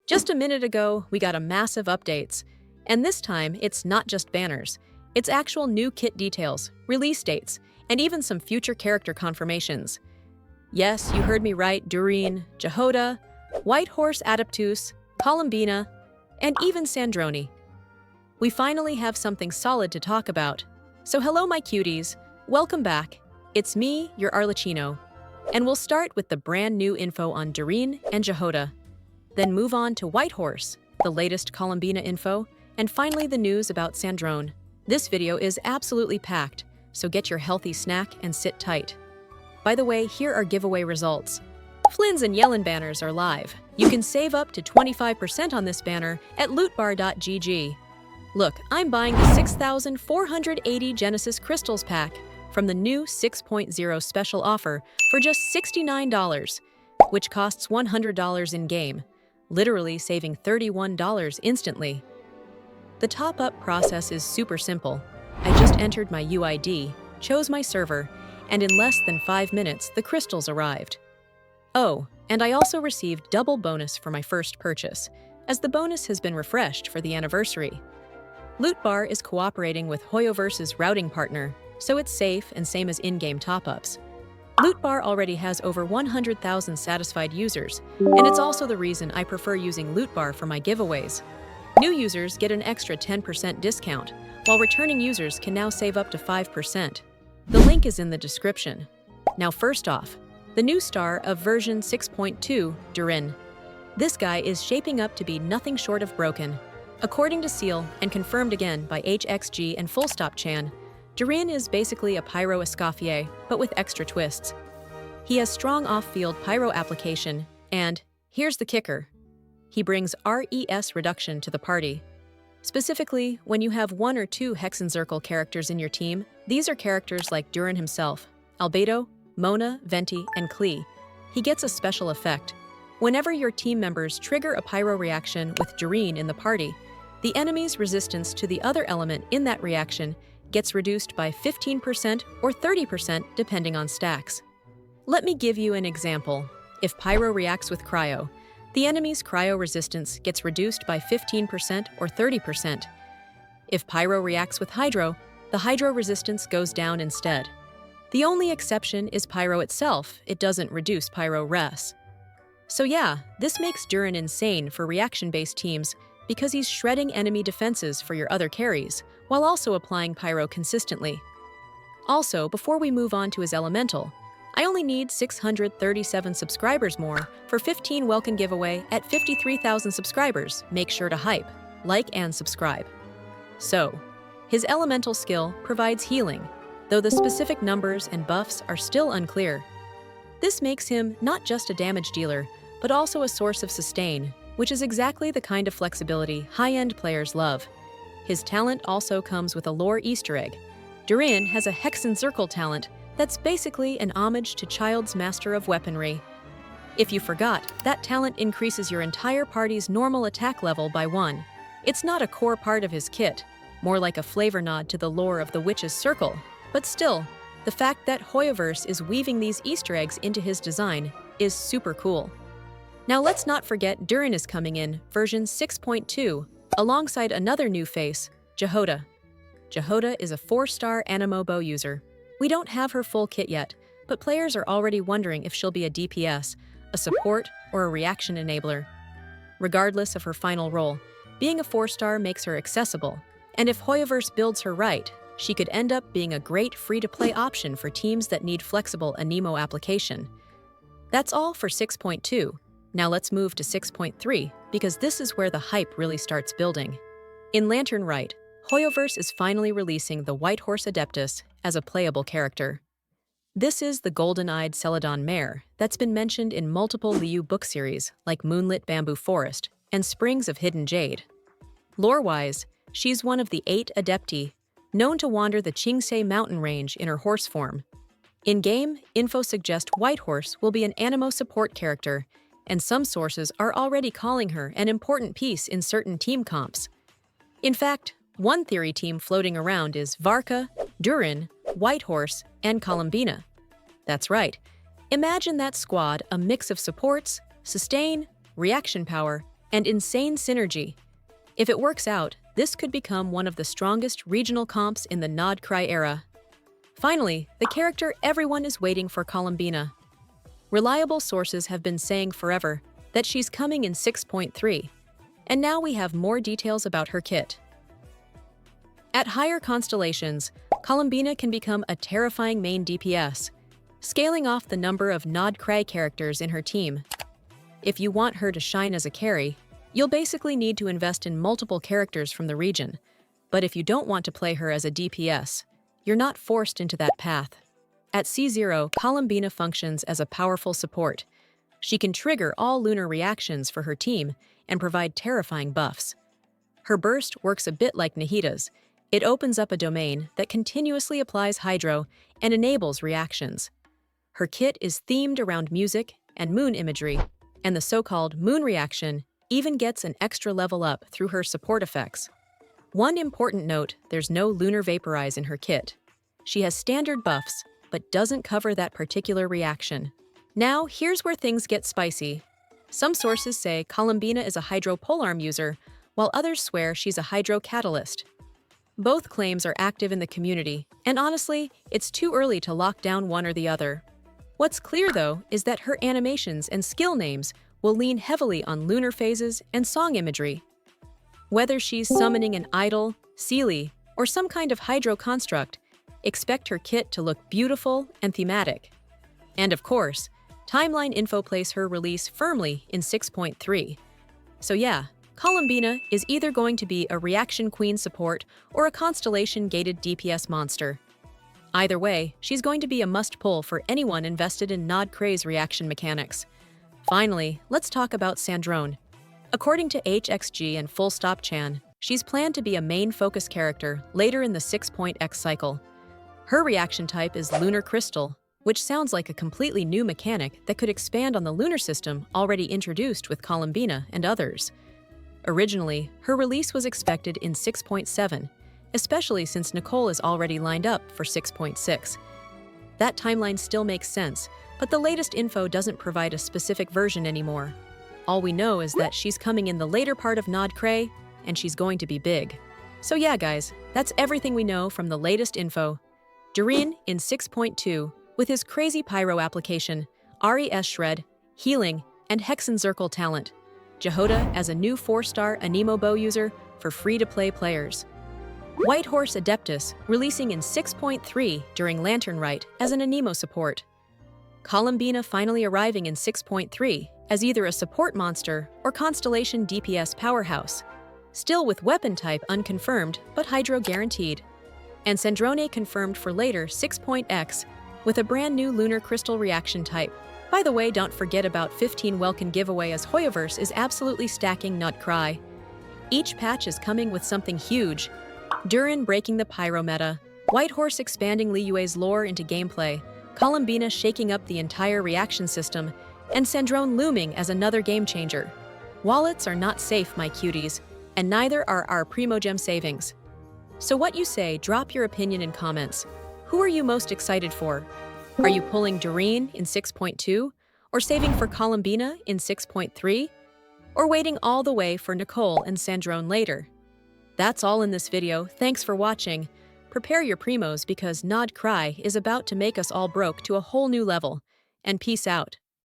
Just a minute ago, we got a massive updates. And this time, it's not just banners. It's actual new kit details, release dates, and even some future character confirmations. Yes, you heard me right, Durin, Jahoda, Horse Adeptus, Columbina, and even Sandrone. We finally have something solid to talk about. So hello my cuties, welcome back. It's me, your arlecchino. And we'll start with the brand new info on Durin and Jahoda. Then move on to Horse, the latest Columbina info, and finally the news about Sandrone. This video is absolutely packed, so get your healthy snack and sit tight. By the way, here are giveaway results. Flins and Yellen banners are live. You can save up to 25% on this banner at lootbar.gg. Look, I'm buying the 6,480 Genesis Crystals pack from the new 6.0 special offer for just $69, which costs $100 in-game, literally saving $31 instantly. The top-up process is super simple. I just entered my UID, chose my server, and in less than 5 minutes, the crystals arrived. Oh, and I also received double bonus for my first purchase, as the bonus has been refreshed for the anniversary. Lootbar is cooperating with Hoyoverse's routing partner, so it's safe and same as in-game top-ups. Lootbar already has over 100,000 satisfied users, and it's also the reason I prefer using Lootbar for my giveaways. New users get an extra 10% discount, while returning users can now save up to 5%. The link is in the description. Now first off, the new star of version 6.2, Durin. This guy is shaping up to be nothing short of broken. According to Seal, and confirmed again by HXG and Fullstop Chan, Durin is basically a Pyro Escoffier, but with extra twists. He has strong off-field pyro application, and here's the kicker. He brings RES reduction to the party. Specifically, when you have 1 or 2 Hexenzirkel characters in your team, these are characters like Durin himself, Albedo, Mona, Venti, and Klee. He gets a special effect. Whenever your team members trigger a pyro reaction with Durin in the party, the enemy's resistance to the other element in that reaction gets reduced by 15% or 30% depending on stacks. Let me give you an example. If Pyro reacts with Cryo, the enemy's Cryo resistance gets reduced by 15% or 30%. If Pyro reacts with Hydro, the Hydro resistance goes down instead. The only exception is Pyro itself. It doesn't reduce Pyro RES. So yeah, this makes Durin insane for reaction-based teams because he's shredding enemy defenses for your other carries, while also applying Pyro consistently. Also, before we move on to his elemental, I only need 637 subscribers more for 15 welcome giveaway at 53,000 subscribers. Make sure to hype, like, and subscribe. So, his elemental skill provides healing, though the specific numbers and buffs are still unclear. This makes him not just a damage dealer, but also a source of sustain, which is exactly the kind of flexibility high-end players love. His talent also comes with a lore Easter egg. Durin has a Hexenzirkel talent that's basically an homage to Childe's Master of Weaponry. If you forgot, that talent increases your entire party's normal attack level by 1. It's not a core part of his kit, more like a flavor nod to the lore of the Witch's Circle, but still, the fact that Hoyoverse is weaving these Easter eggs into his design is super cool. Now let's not forget Durin is coming in version 6.2, alongside another new face, Jahoda. Jahoda is a 4-star Animo bow user. We don't have her full kit yet, but players are already wondering if she'll be a DPS, a support, or a reaction enabler. Regardless of her final role, being a 4-star makes her accessible, and if Hoyoverse builds her right, she could end up being a great free-to-play option for teams that need flexible Animo application. That's all for 6.2. Now let's move to 6.3, because this is where the hype really starts building. In Lantern Right, Hoyoverse is finally releasing the Horse Adeptus as a playable character. This is the golden-eyed Celadon mare that's been mentioned in multiple Liu book series like Moonlit Bamboo Forest and Springs of Hidden Jade. Lore-wise, she's one of the 8 Adepti, known to wander the Qingse mountain range in her horse form. In-game, info suggests Horse will be an Animo support character, and some sources are already calling her an important piece in certain team comps. In fact, one theory team floating around is Varka, Durin, Horse, and Columbina. That's right. Imagine that squad a mix of supports, sustain, reaction power, and insane synergy. If it works out, this could become one of the strongest regional comps in the nodkrai era. Finally, the character everyone is waiting for, Columbina. Reliable sources have been saying forever that she's coming in 6.3, and now we have more details about her kit. At higher constellations, Columbina can become a terrifying main DPS, scaling off the number of nodkrai characters in her team. If you want her to shine as a carry, you'll basically need to invest in multiple characters from the region. But if you don't want to play her as a DPS, you're not forced into that path. At C0, Columbina functions as a powerful support. She can trigger all lunar reactions for her team and provide terrifying buffs. Her burst works a bit like Nahida's. It opens up a domain that continuously applies Hydro and enables reactions. Her kit is themed around music and moon imagery, and the so-called moon reaction even gets an extra level up through her support effects. One important note, there's no lunar vaporize in her kit. She has standard buffs, but doesn't cover that particular reaction. Now, here's where things get spicy. Some sources say Columbina is a Hydro polearm user, while others swear she's a Hydro catalyst. Both claims are active in the community, and honestly, it's too early to lock down one or the other. What's clear, though, is that her animations and skill names will lean heavily on lunar phases and song imagery. Whether she's summoning an idol, Seelie, or some kind of Hydro construct, expect her kit to look beautiful and thematic. And of course, timeline info place her release firmly in 6.3. So yeah, Columbina is either going to be a Reaction Queen support or a Constellation-gated DPS monster. Either way, she's going to be a must-pull for anyone invested in nodkrai's reaction mechanics. Finally, let's talk about Sandrone. According to HXG and Full Stop Chan, she's planned to be a main focus character later in the 6.x cycle. Her reaction type is Lunar Crystal, which sounds like a completely new mechanic that could expand on the lunar system already introduced with Columbina and others. Originally, her release was expected in 6.7, especially since Nicole is already lined up for 6.6. That timeline still makes sense, but the latest info doesn't provide a specific version anymore. All we know is that she's coming in the later part of nodkrai, and she's going to be big. So yeah, guys, that's everything we know from the latest info. Durin in 6.2, with his crazy Pyro application, RES shred, healing, and Hexenzirkel talent. Jahoda as a new 4-star Anemo bow user for free-to-play players. White Horse Adeptus releasing in 6.3 during Lantern Rite as an Anemo support. Columbina finally arriving in 6.3 as either a support monster or Constellation DPS powerhouse, still with weapon type unconfirmed but Hydro guaranteed. And Sandrone confirmed for later 6.x with a brand new lunar crystal reaction type. By the way, don't forget about 15 Welkin giveaway, as Hoyoverse is absolutely stacking nodkrai. Each patch is coming with something huge. Durin breaking the Pyro meta, White Horse expanding Liyue's lore into gameplay, Columbina shaking up the entire reaction system, and Sandrone looming as another game changer. Wallets are not safe, my cuties, and neither are our Primogem savings. So what you say, drop your opinion in comments. Who are you most excited for? Are you pulling Durin in 6.2? Or saving for Columbina in 6.3? Or waiting all the way for Nicole and Sandrone later? That's all in this video. Thanks for watching. Prepare your primos because nodkrai is about to make us all broke to a whole new level. And peace out.